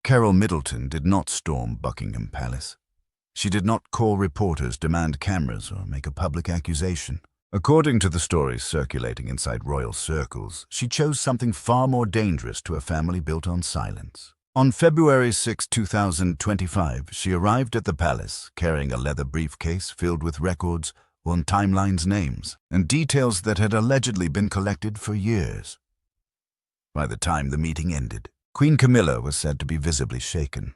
Carole Middleton did not storm Buckingham Palace. She did not call reporters, demand cameras, or make a public accusation. According to the stories circulating inside royal circles, she chose something far more dangerous to a family built on silence. On February 6, 2025, she arrived at the palace carrying a leather briefcase filled with records on Timeline's names and details that had allegedly been collected for years. By the time the meeting ended, Queen Camilla was said to be visibly shaken.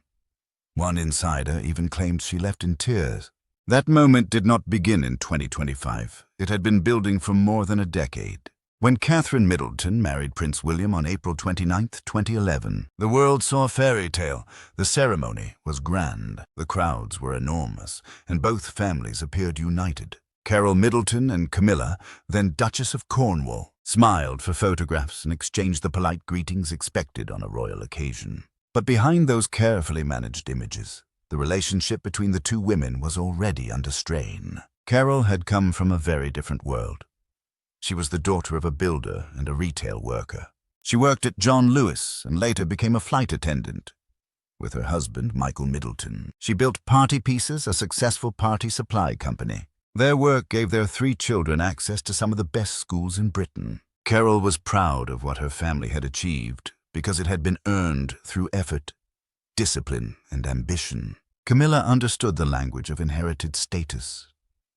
One insider even claimed she left in tears. That moment did not begin in 2025. It had been building for more than a decade. When Catherine Middleton married Prince William on April 29, 2011, the world saw a fairy tale. The ceremony was grand, the crowds were enormous, and both families appeared united. Carole Middleton and Camilla, then Duchess of Cornwall, smiled for photographs and exchanged the polite greetings expected on a royal occasion. But behind those carefully managed images, the relationship between the two women was already under strain. Carole had come from a very different world. She was the daughter of a builder and a retail worker. She worked at John Lewis and later became a flight attendant. With her husband, Michael Middleton, she built Party Pieces, a successful party supply company. Their work gave their 3 children access to some of the best schools in Britain. Carole was proud of what her family had achieved because it had been earned through effort, discipline, and ambition. Camilla understood the language of inherited status.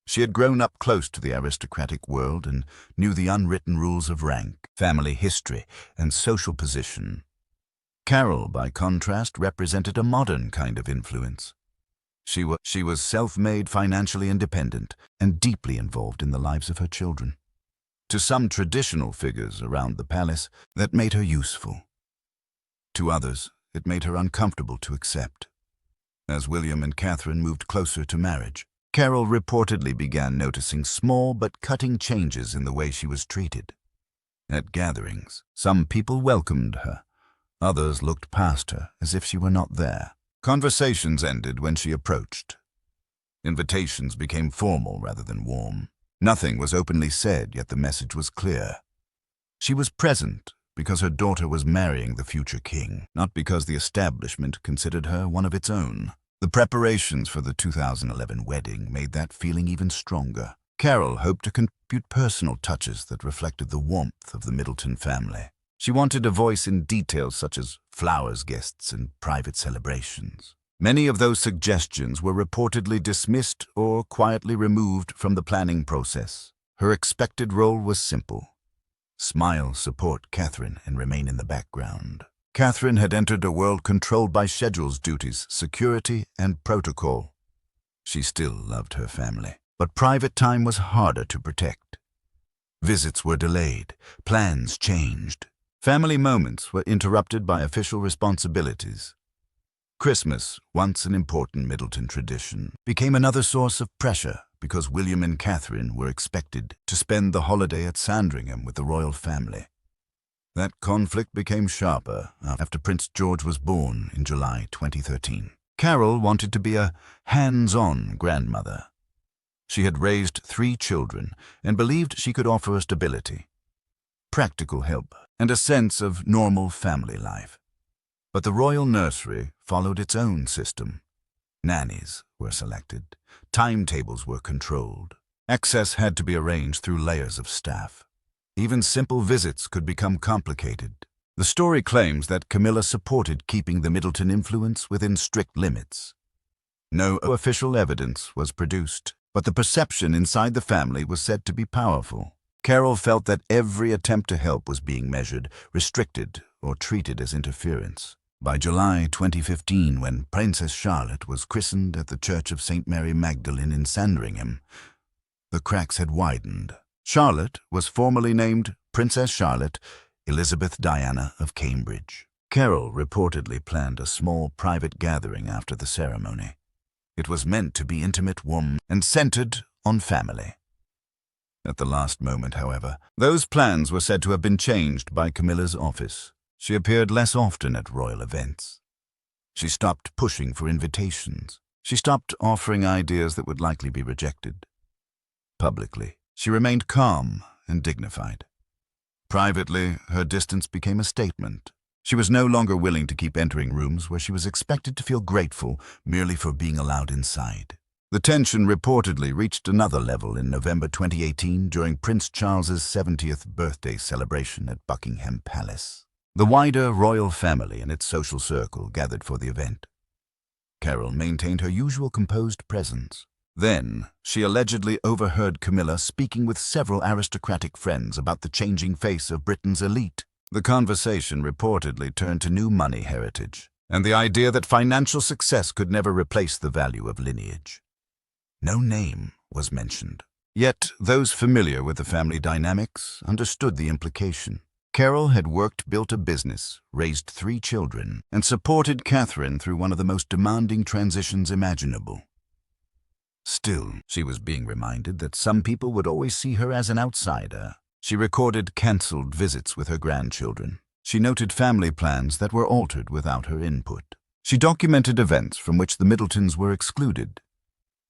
She had grown up close to the aristocratic world and knew the unwritten rules of rank, family history, and social position. Carole, by contrast, represented a modern kind of influence. She was self-made, financially independent, and deeply involved in the lives of her children. To some traditional figures around the palace, that made her useful. To others, it made her uncomfortable to accept. As William and Catherine moved closer to marriage, Carole reportedly began noticing small but cutting changes in the way she was treated. At gatherings, some people welcomed her. Others looked past her as if she were not there. Conversations ended when she approached. Invitations became formal rather than warm. Nothing was openly said, yet the message was clear. She was present because her daughter was marrying the future king, not because the establishment considered her one of its own. The preparations for the 2011 wedding made that feeling even stronger. Carole hoped to contribute personal touches that reflected the warmth of the Middleton family. She wanted a voice in details such as flowers guests and private celebrations. Many of those suggestions were reportedly dismissed or quietly removed from the planning process. Her expected role was simple: smile, support Catherine, and remain in the background. Catherine had entered a world controlled by schedules, duties, security, and protocol. She still loved her family, but private time was harder to protect. Visits were delayed, plans changed. Family moments were interrupted by official responsibilities. Christmas, once an important Middleton tradition, became another source of pressure because William and Catherine were expected to spend the holiday at Sandringham with the royal family. That conflict became sharper after Prince George was born in July 2013. Carole wanted to be a hands-on grandmother. She had raised 3 children and believed she could offer stability, practical help, and a sense of normal family life. But the royal nursery followed its own system. Nannies were selected, timetables were controlled, access had to be arranged through layers of staff. Even simple visits could become complicated. The story claims that Camilla supported keeping the Middleton influence within strict limits. No official evidence was produced, but the perception inside the family was said to be powerful. Carole felt that every attempt to help was being measured, restricted, or treated as interference. By July 2015, when Princess Charlotte was christened at the Church of St. Mary Magdalene in Sandringham, the cracks had widened. Charlotte was formally named Princess Charlotte Elizabeth Diana of Cambridge. Carole reportedly planned a small private gathering after the ceremony. It was meant to be intimate, warm, and centered on family. At the last moment, however, those plans were said to have been changed by Camilla's office. She appeared less often at royal events. She stopped pushing for invitations. She stopped offering ideas that would likely be rejected. Publicly, she remained calm and dignified. Privately, her distance became a statement. She was no longer willing to keep entering rooms where she was expected to feel grateful merely for being allowed inside. The tension reportedly reached another level in November 2018 during Prince Charles's 70th birthday celebration at Buckingham Palace. The wider royal family and its social circle gathered for the event. Carole maintained her usual composed presence. Then, she allegedly overheard Camilla speaking with several aristocratic friends about the changing face of Britain's elite. The conversation reportedly turned to new money heritage, and the idea that financial success could never replace the value of lineage. No name was mentioned. Yet, those familiar with the family dynamics understood the implication. Carole had built a business, raised 3 children, and supported Catherine through one of the most demanding transitions imaginable. Still, she was being reminded that some people would always see her as an outsider. She recorded cancelled visits with her grandchildren. She noted family plans that were altered without her input. She documented events from which the Middletons were excluded.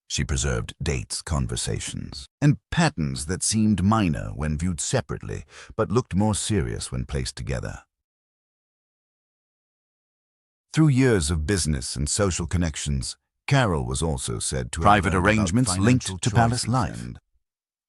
She preserved dates, conversations, and patterns that seemed minor when viewed separately, but looked more serious when placed together. Through years of business and social connections, Carole was also said to have private arrangements linked to palace life.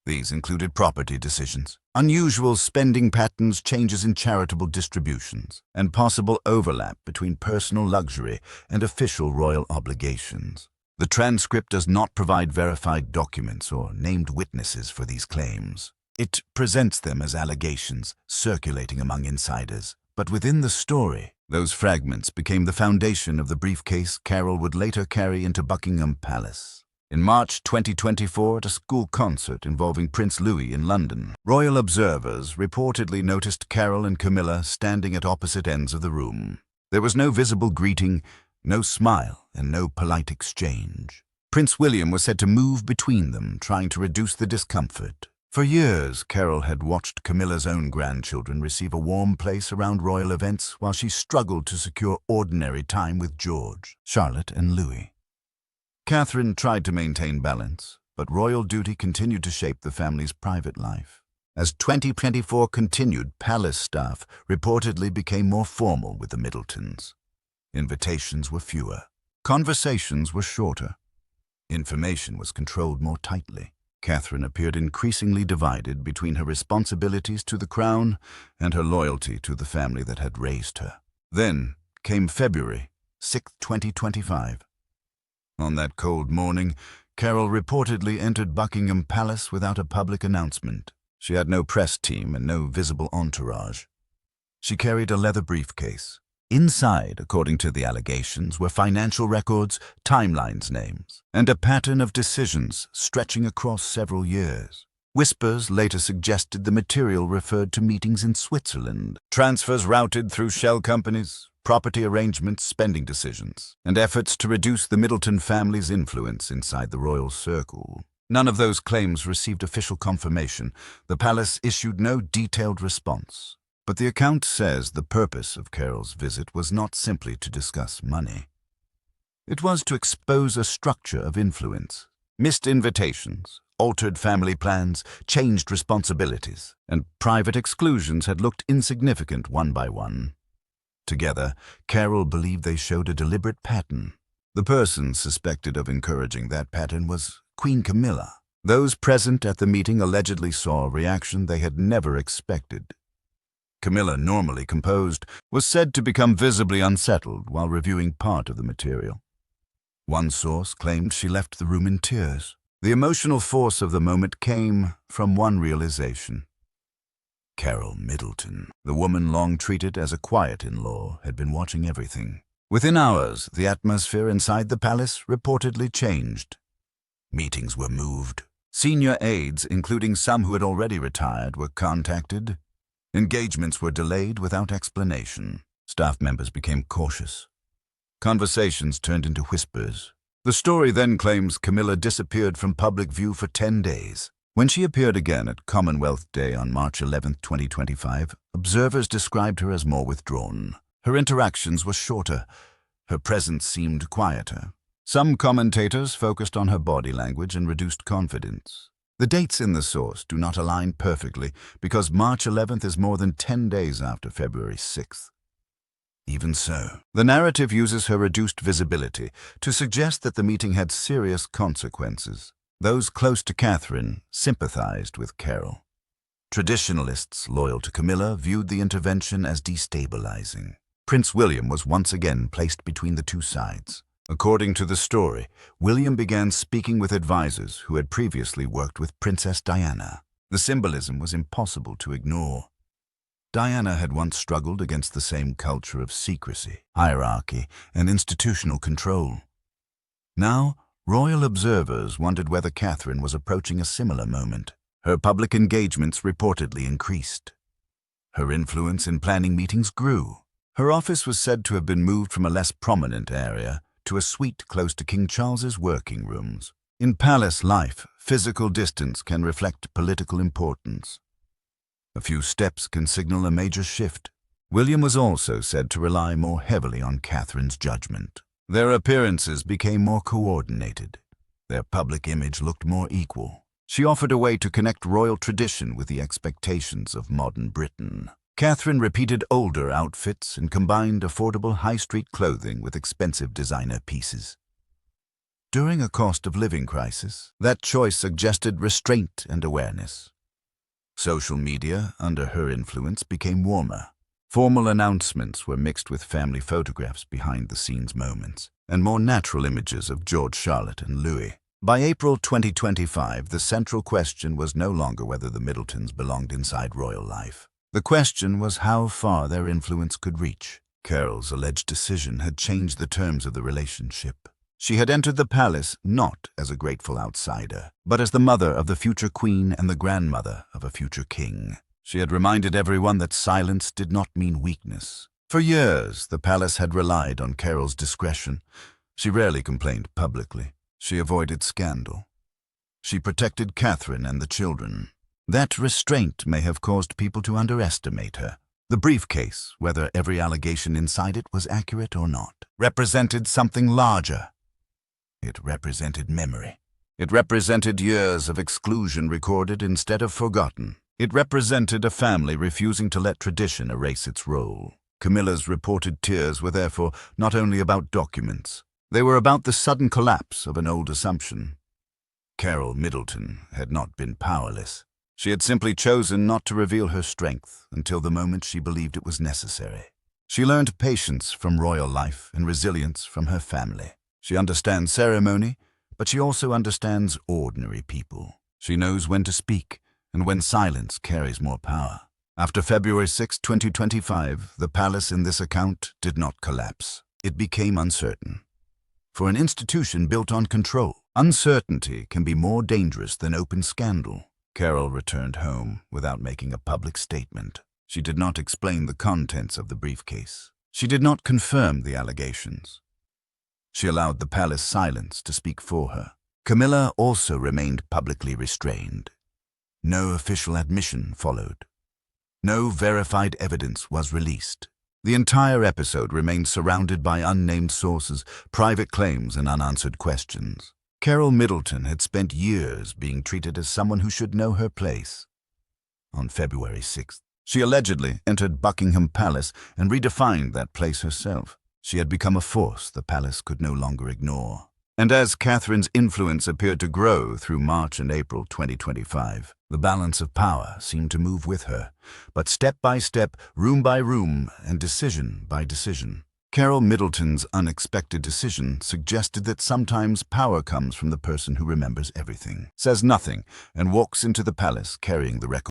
These included property decisions, unusual spending patterns, changes in charitable distributions, and possible overlap between personal luxury and official royal obligations. The transcript does not provide verified documents or named witnesses for these claims. It presents them as allegations circulating among insiders. But within the story, those fragments became the foundation of the briefcase Carole would later carry into Buckingham Palace. In March 2024, at a school concert involving Prince Louis in London, royal observers reportedly noticed Carole and Camilla standing at opposite ends of the room. There was no visible greeting, no smile, and no polite exchange. Prince William was said to move between them, trying to reduce the discomfort. For years, Carole had watched Camilla's own grandchildren receive a warm place around royal events while she struggled to secure ordinary time with George, Charlotte, and Louis. Catherine tried to maintain balance, but royal duty continued to shape the family's private life. As 2024 continued, palace staff reportedly became more formal with the Middletons. Invitations were fewer. Conversations were shorter. Information was controlled more tightly. Catherine appeared increasingly divided between her responsibilities to the crown and her loyalty to the family that had raised her. Then came February 6, 2025. On that cold morning, Carole reportedly entered Buckingham Palace without a public announcement. She had no press team and no visible entourage. She carried a leather briefcase. Inside, according to the allegations, were financial records, timelines, names, and a pattern of decisions stretching across several years. Whispers later suggested the material referred to meetings in Switzerland, transfers routed through shell companies, property arrangements, spending decisions, and efforts to reduce the Middleton family's influence inside the royal circle. None of those claims received official confirmation. The palace issued no detailed response. But the account says the purpose of Carole's visit was not simply to discuss money. It was to expose a structure of influence. Missed invitations, altered family plans, changed responsibilities, and private exclusions had looked insignificant one by one. Together, Carole believed they showed a deliberate pattern. The person suspected of encouraging that pattern was Queen Camilla. Those present at the meeting allegedly saw a reaction they had never expected. Camilla, normally composed, was said to become visibly unsettled while reviewing part of the material. One source claimed she left the room in tears. The emotional force of the moment came from one realization. Carole Middleton, the woman long treated as a quiet in-law, had been watching everything. Within hours, the atmosphere inside the palace reportedly changed. Meetings were moved. Senior aides, including some who had already retired, were contacted. Engagements were delayed without explanation. Staff members became cautious. Conversations turned into whispers. The story then claims Camilla disappeared from public view for 10 days. When she appeared again at Commonwealth Day on March 11, 2025, observers described her as more withdrawn. Her interactions were shorter. Her presence seemed quieter. Some commentators focused on her body language and reduced confidence. The dates in the source do not align perfectly because March 11th is more than 10 days after February 6th. Even so, the narrative uses her reduced visibility to suggest that the meeting had serious consequences. Those close to Catherine sympathized with Carole. Traditionalists loyal to Camilla viewed the intervention as destabilizing. Prince William was once again placed between the two sides. According to the story, William began speaking with advisors who had previously worked with Princess Diana. The symbolism was impossible to ignore. Diana had once struggled against the same culture of secrecy, hierarchy, and institutional control. Now, royal observers wondered whether Catherine was approaching a similar moment. Her public engagements reportedly increased. Her influence in planning meetings grew. Her office was said to have been moved from a less prominent area to a suite close to King Charles's working rooms. In palace life, physical distance can reflect political importance. A few steps can signal a major shift. William was also said to rely more heavily on Catherine's judgment. Their appearances became more coordinated. Their public image looked more equal. She offered a way to connect royal tradition with the expectations of modern Britain. Catherine repeated older outfits and combined affordable high-street clothing with expensive designer pieces. During a cost-of-living crisis, that choice suggested restraint and awareness. Social media, under her influence, became warmer. Formal announcements were mixed with family photographs behind-the-scenes moments, and more natural images of George, Charlotte, and Louis. By April 2025, the central question was no longer whether the Middletons belonged inside royal life. The question was how far their influence could reach. Carole's alleged decision had changed the terms of the relationship. She had entered the palace not as a grateful outsider, but as the mother of the future queen and the grandmother of a future king. She had reminded everyone that silence did not mean weakness. For years, the palace had relied on Carole's discretion. She rarely complained publicly. She avoided scandal. She protected Catherine and the children. That restraint may have caused people to underestimate her. The briefcase, whether every allegation inside it was accurate or not, represented something larger. It represented memory. It represented years of exclusion recorded instead of forgotten. It represented a family refusing to let tradition erase its role. Camilla's reported tears were therefore not only about documents. They were about the sudden collapse of an old assumption. Carole Middleton had not been powerless. She had simply chosen not to reveal her strength until the moment she believed it was necessary. She learned patience from royal life and resilience from her family. She understands ceremony, but she also understands ordinary people. She knows when to speak and when silence carries more power. After February 6, 2025, the palace in this account did not collapse. It became uncertain. For an institution built on control, uncertainty can be more dangerous than open scandal. Carole returned home without making a public statement. She did not explain the contents of the briefcase. She did not confirm the allegations. She allowed the palace silence to speak for her. Camilla also remained publicly restrained. No official admission followed. No verified evidence was released. The entire episode remained surrounded by unnamed sources, private claims, and unanswered questions. Carole Middleton had spent years being treated as someone who should know her place. On February 6th, she allegedly entered Buckingham Palace and redefined that place herself. She had become a force the palace could no longer ignore. And as Catherine's influence appeared to grow through March and April 2025, the balance of power seemed to move with her, but step by step, room by room, and decision by decision. Carole Middleton's unexpected decision suggested that sometimes power comes from the person who remembers everything, says nothing, and walks into the palace carrying the record.